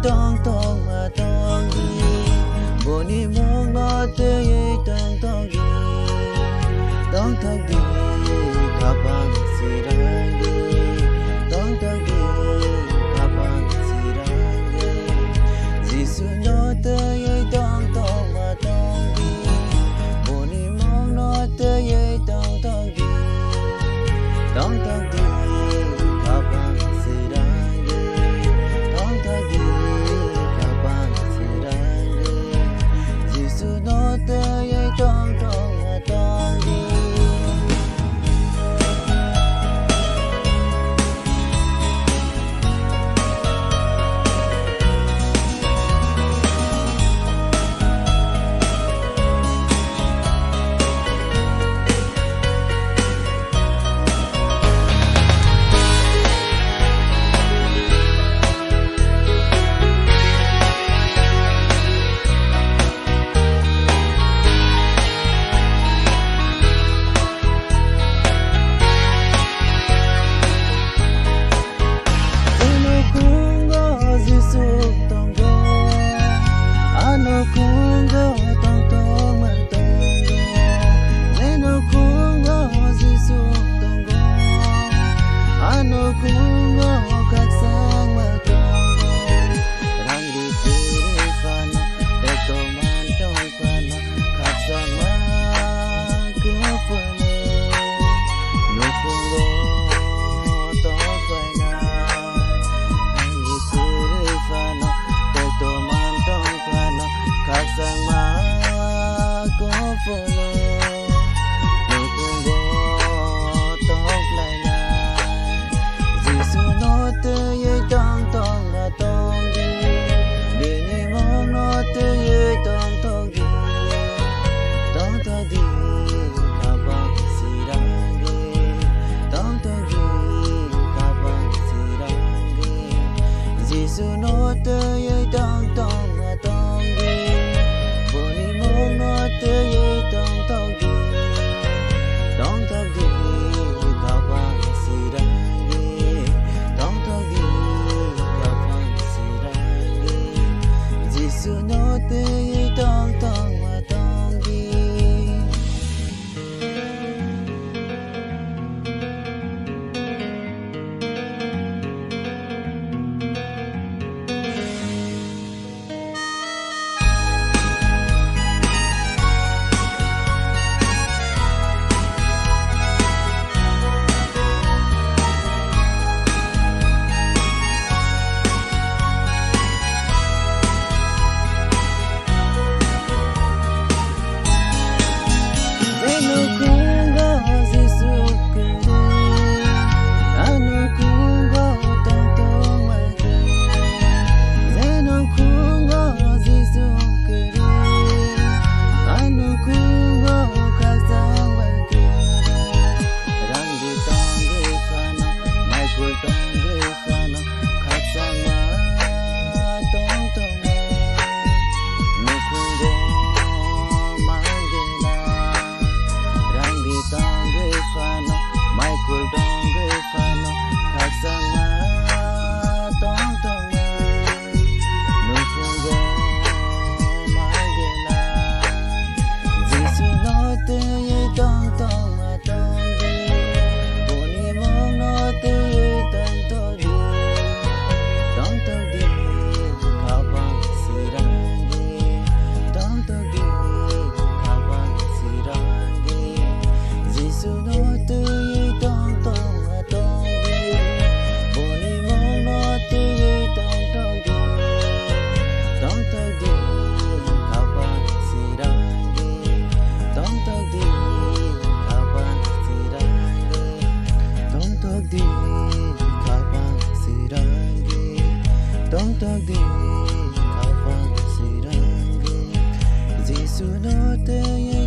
tong tong mà tong đi boni mong nó te ye tong đi tong đi kapang sirangi tong đi kapang sirangi Giêsu nó te ye tong mà tong đi boni mong nó te ye tong đi tong đi kapang sirangi tong đi kapang sirangi Giêsu nó te ye tong mà tong đi Giêsu nó te ye tong mà tong đi boni mong nó te ye tong đi tong đi kapang sirangi tong đi kapang sirangi Giêsu nó te ye tong mà tong đi Giêsu nó te ye